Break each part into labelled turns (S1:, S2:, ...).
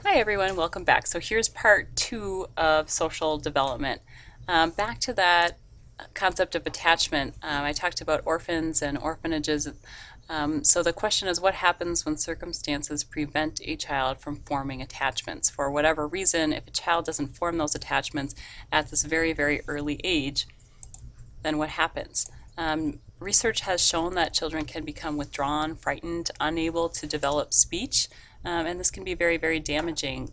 S1: Hi everyone, welcome back. So here's part two of social development. Back to that concept of attachment. I talked about orphans and orphanages. So the question is, what happens when circumstances prevent a child from forming attachments? For whatever reason, if a child doesn't form those attachments at this very, very early age, then what happens? Research has shown that children can become withdrawn, frightened, unable to develop speech, and this can be very, very damaging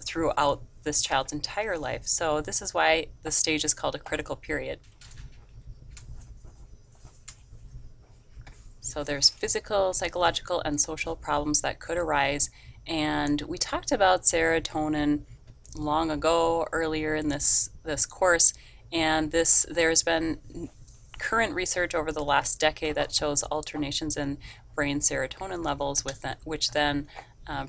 S1: throughout this child's entire life. So this is why this stage is called a critical period. So there's physical, psychological, and social problems that could arise. And we talked about serotonin long ago, earlier in this course, and there's been current research over the last decade that shows alternations in brain serotonin levels, which then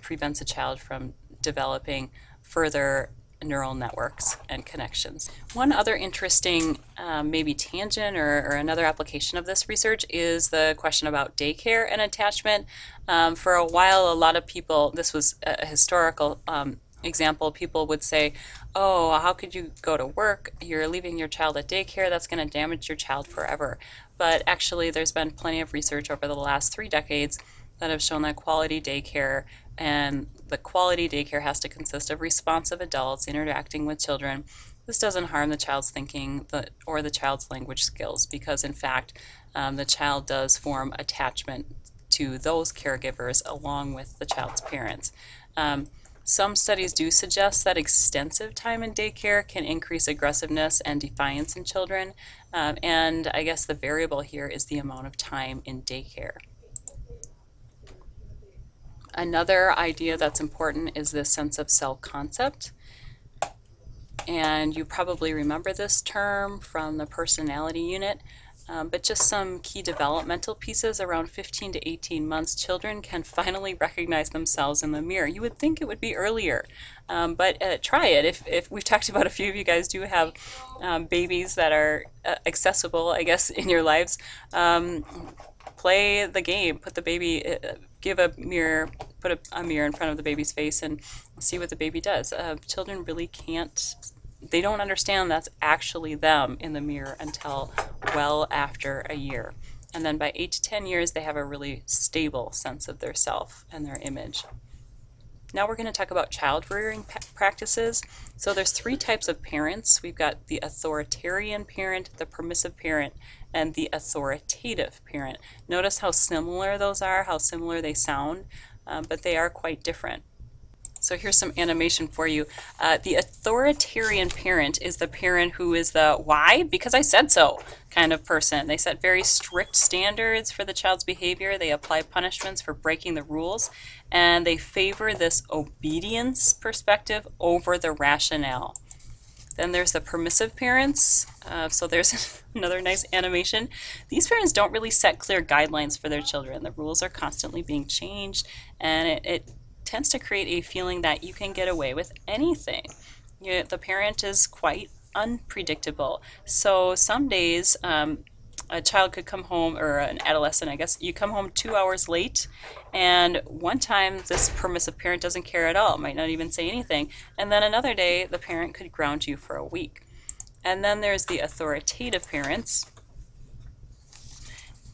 S1: prevents a child from developing further neural networks and connections. One other interesting maybe tangent or another application of this research is the question about daycare and attachment. For a while, a lot of people, this was a historical example, people would say, oh, how could you go to work? You're leaving your child at daycare. That's going to damage your child forever. But actually, there's been plenty of research over the last 3 decades that have shown that quality daycare, and the quality daycare has to consist of responsive adults interacting with children. This doesn't harm the child's thinking or the child's language skills, because in fact, the child does form attachment to those caregivers along with the child's parents. Some studies do suggest that extensive time in daycare can increase aggressiveness and defiance in children, and I guess the variable here is the amount of time in daycare. Another idea that's important is this sense of self-concept, and you probably remember this term from the personality unit. But just some key developmental pieces: around 15 to 18 months, children can finally recognize themselves in the mirror. You would think it would be earlier, but try it. If we've talked about, a few of you guys do have babies that are accessible, I guess, in your lives. Play the game, put the baby, give a mirror, put a mirror in front of the baby's face and see what the baby does. Children really can't, they don't understand that's actually them in the mirror until well after a year. And then by 8 to 10 years, they have a really stable sense of their self and their image. Now we're going to talk about child rearing practices. So there's 3 types of parents. We've got the authoritarian parent, the permissive parent, and the authoritative parent. Notice how similar those are, how similar they sound, but they are quite different. So here's some animation for you. The authoritarian parent is the parent who is the why? Because I said so kind of person. They set very strict standards for the child's behavior. They apply punishments for breaking the rules, and they favor this obedience perspective over the rationale. Then there's the permissive parents. So there's another nice animation. These parents don't really set clear guidelines for their children. The rules are constantly being changed, and it tends to create a feeling that you can get away with anything. The parent is quite unpredictable. So some days a child could come home, or an adolescent, I guess, you come home 2 hours late, and one time this permissive parent doesn't care at all, might not even say anything, and then another day the parent could ground you for a week. And then there's the authoritative parents,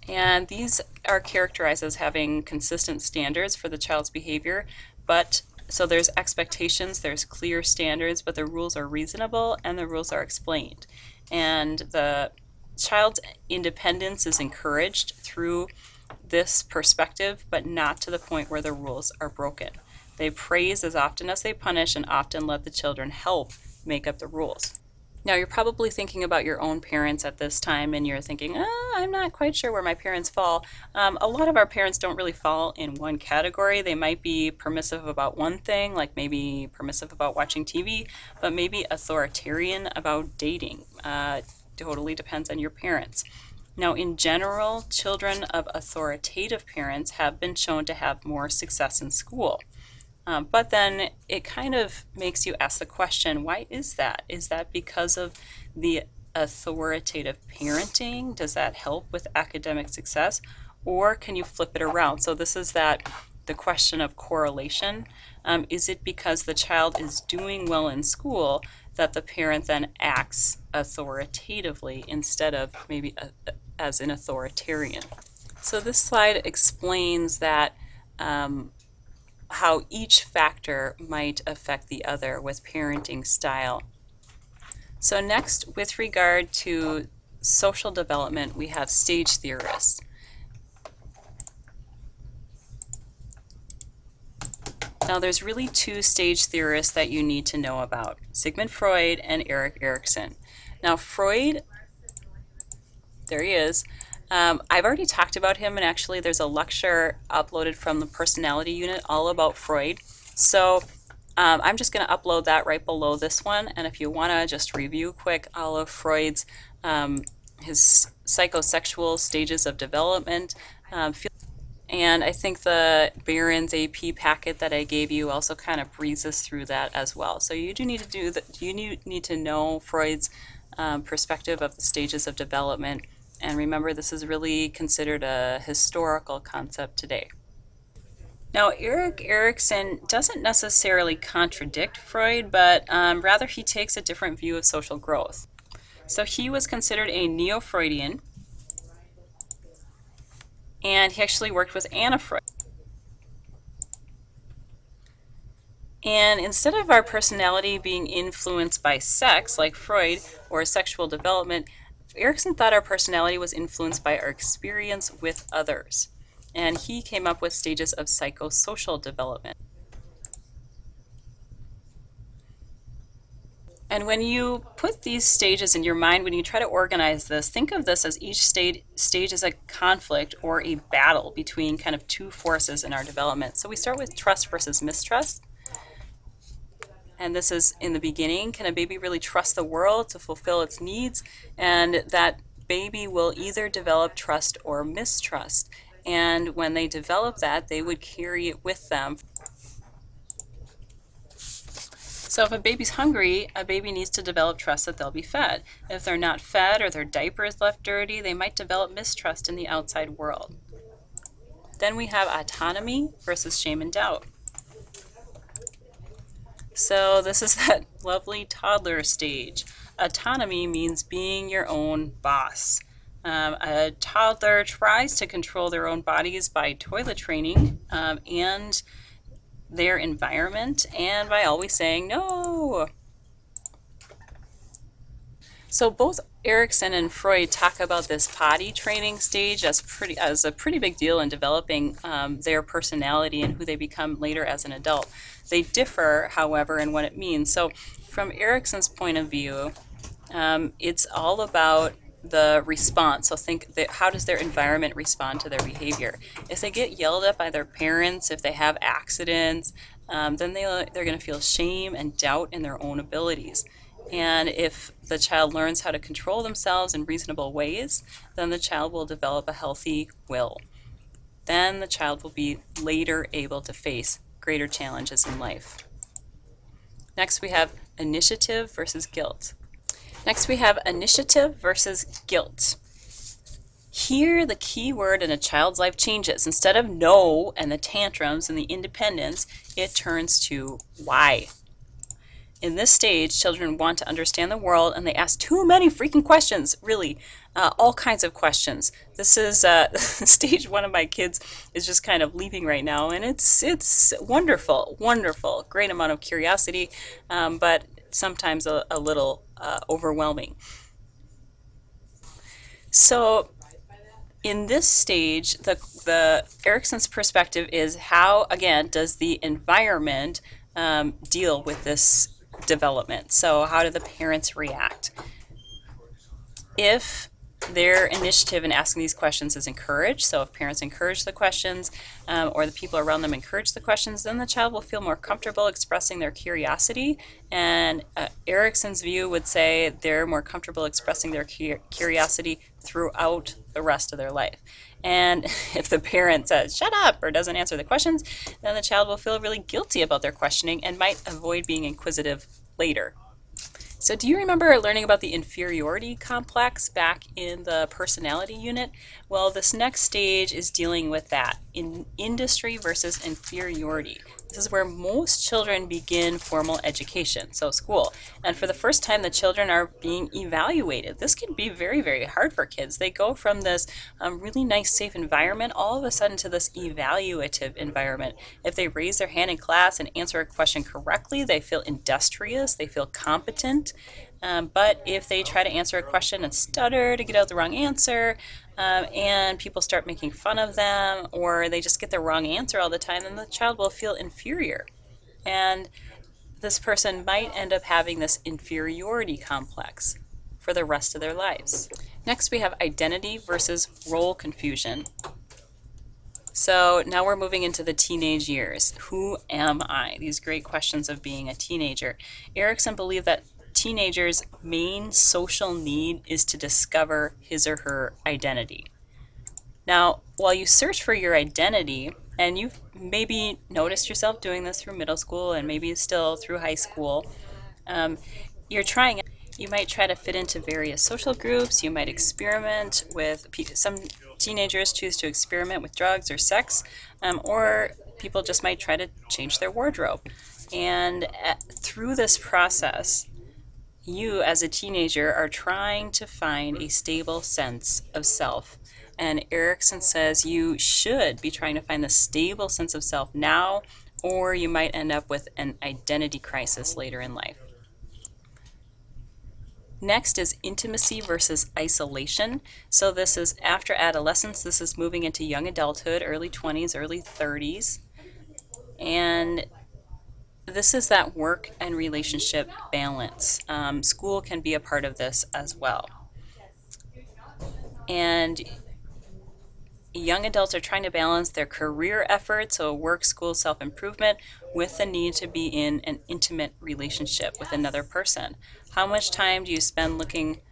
S1: and these are characterized as having consistent standards for the child's behavior, but so there's expectations, there's clear standards, but the rules are reasonable and the rules are explained. And the child's independence is encouraged through this perspective, but not to the point where the rules are broken. They praise as often as they punish, and often let the children help make up the rules. Now you're probably thinking about your own parents at this time, and you're thinking, I'm not quite sure where my parents fall. A lot of our parents don't really fall in one category. They might be permissive about one thing, like maybe permissive about watching TV, but maybe authoritarian about dating. Totally depends on your parents. Now, in general, children of authoritative parents have been shown to have more success in school. But then it kind of makes you ask the question, why is that? Is that because of the authoritative parenting? Does that help with academic success? Or can you flip it around? So this is that the question of correlation. Is it because the child is doing well in school that the parent then acts authoritatively instead of maybe as an authoritarian? So this slide explains that how each factor might affect the other with parenting style. So next, with regard to social development, we have stage theorists. Now there's really two stage theorists that you need to know about, Sigmund Freud and Erikson. Now Freud, there he is. I've already talked about him, and actually there's a lecture uploaded from the personality unit all about Freud. So I'm just going to upload that right below this one, and if you want to just review quick all of Freud's his psychosexual stages of development, and I think the Barron's AP packet that I gave you also kind of breezes through that as well. So you do need to do that. You need to know Freud's perspective of the stages of development, and remember, this is really considered a historical concept today. Now, Erikson doesn't necessarily contradict Freud, but rather he takes a different view of social growth. So he was considered a neo-Freudian, and he actually worked with Anna Freud. And instead of our personality being influenced by sex, like Freud, or sexual development, Erikson thought our personality was influenced by our experience with others. And he came up with stages of psychosocial development. And when you put these stages in your mind, when you try to organize this, think of this as each stage as a conflict or a battle between kind of two forces in our development. So we start with trust versus mistrust. And this is in the beginning. Can a baby really trust the world to fulfill its needs? And that baby will either develop trust or mistrust. And when they develop that, they would carry it with them. So if a baby's hungry, a baby needs to develop trust that they'll be fed. If they're not fed or their diaper is left dirty, they might develop mistrust in the outside world. Then we have autonomy versus shame and doubt. So this is that lovely toddler stage. Autonomy means being your own boss. A toddler tries to control their own bodies by toilet training and their environment, and by always saying no. So both Erikson and Freud talk about this potty training stage as a pretty big deal in developing their personality and who they become later as an adult. They differ, however, in what it means. So from Erikson's point of view, it's all about the response. So think that how does their environment respond to their behavior? If they get yelled at by their parents, if they have accidents, then they're going to feel shame and doubt in their own abilities. And if the child learns how to control themselves in reasonable ways, then the child will develop a healthy will. Then the child will be later able to face greater challenges in life. Next we have initiative versus guilt. Next we have initiative versus guilt. Here the key word in a child's life changes. Instead of no and the tantrums and the independence, it turns to why. In this stage, children want to understand the world and they ask too many freaking questions, really, all kinds of questions. This is stage one of my kids is just kind of leaping right now, and it's wonderful, wonderful, great amount of curiosity, but sometimes a little overwhelming. So in this stage, the Erikson's perspective is how, again, does the environment deal with this development? So how do the parents react? If their initiative in asking these questions is encouraged, so if parents encourage the questions or the people around them encourage the questions, then the child will feel more comfortable expressing their curiosity. And Erikson's view would say they're more comfortable expressing their curiosity throughout the rest of their life. And if the parent says, shut up, or doesn't answer the questions, then the child will feel really guilty about their questioning and might avoid being inquisitive later. So do you remember learning about the inferiority complex back in the personality unit? Well, this next stage is dealing with that in industry versus inferiority. This is where most children begin formal education, so school. And for the first time, the children are being evaluated. This can be very, very hard for kids. They go from this really nice, safe environment all of a sudden to this evaluative environment. If they raise their hand in class and answer a question correctly, they feel industrious, they feel competent. But if they try to answer a question and stutter to get out the wrong answer, and people start making fun of them, or they just get the wrong answer all the time, then the child will feel inferior. And this person might end up having this inferiority complex for the rest of their lives. Next, we have identity versus role confusion. So now we're moving into the teenage years. Who am I? These great questions of being a teenager. Erikson believed that teenagers' main social need is to discover his or her identity. Now, while you search for your identity, and you've maybe noticed yourself doing this through middle school and maybe still through high school, you're trying. You might try to fit into various social groups. You might experiment with some teenagers choose to experiment with drugs or sex, or people just might try to change their wardrobe. And through this process, you as a teenager are trying to find a stable sense of self. And Erikson says you should be trying to find the stable sense of self now, or you might end up with an identity crisis later in life. Next is intimacy versus isolation. So this is after adolescence. This is moving into young adulthood, early 20s, early 30s. And this is that work and relationship balance. School can be a part of this as well. And young adults are trying to balance their career efforts, so work, school, self-improvement, with the need to be in an intimate relationship with another person. How much time do you spend looking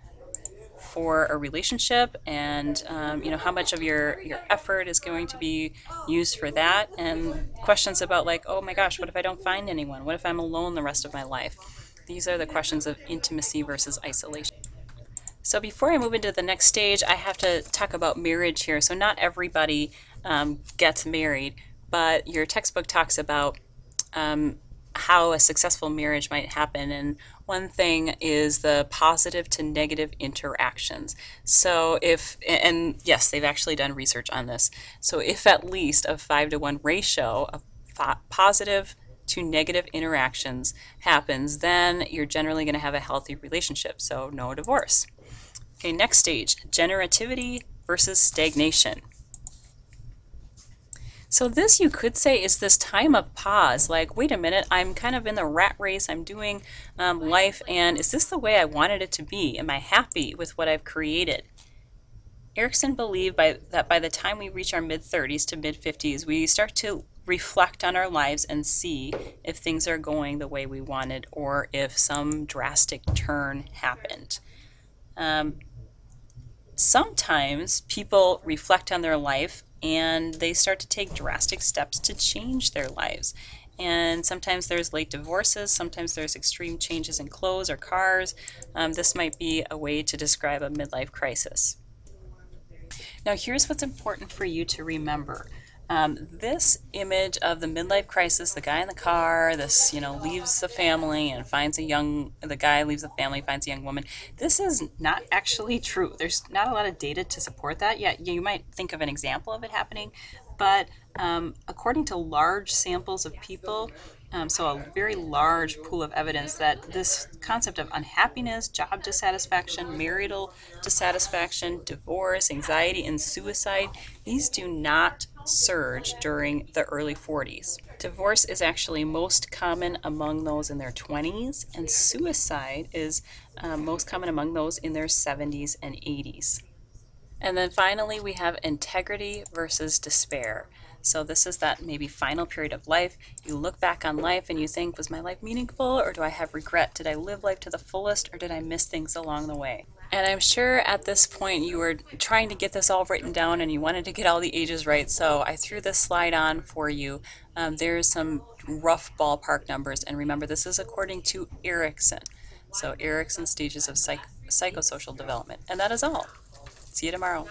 S1: for a relationship, and how much of your effort is going to be used for that? And questions about like, oh my gosh, what if I don't find anyone? What if I'm alone the rest of my life? These are the questions of intimacy versus isolation. So before I move into the next stage, I have to talk about marriage here. So not everybody gets married, but your textbook talks about how a successful marriage might happen. And one thing is the positive to negative interactions. So and yes, they've actually done research on this. So if at least a 5-to-1 ratio of positive to negative interactions happens, then you're generally going to have a healthy relationship. So no divorce. Okay, next stage, generativity versus stagnation. So this, you could say, is this time of pause. Like, wait a minute, I'm kind of in the rat race. I'm doing life, and is this the way I wanted it to be? Am I happy with what I've created? Erikson believed that by the time we reach our mid-30s to mid-50s, we start to reflect on our lives and see if things are going the way we wanted or if some drastic turn happened. Sometimes people reflect on their life and they start to take drastic steps to change their lives. And sometimes there's late divorces, sometimes there's extreme changes in clothes or cars. This might be a way to describe a midlife crisis. Now here's what's important for you to remember. This image of the midlife crisis, the guy in the car, this, leaves the family and finds the guy leaves the family, finds a young woman. This is not actually true. There's not a lot of data to support that. Yeah, you might think of an example of it happening, but according to large samples of people, so a very large pool of evidence, that this concept of unhappiness, job dissatisfaction, marital dissatisfaction, divorce, anxiety, and suicide, these do not surge during the early 40s. Divorce is actually most common among those in their 20s, and suicide is most common among those in their 70s and 80s. And then finally, we have integrity versus despair. So this is that maybe final period of life. You look back on life and you think, was my life meaningful, or do I have regret? Did I live life to the fullest, or did I miss things along the way? And I'm sure at this point you were trying to get this all written down and you wanted to get all the ages right. So I threw this slide on for you. There's some rough ballpark numbers. And remember, this is according to Erikson. So Erikson stages of psychosocial development. And that is all. See you tomorrow.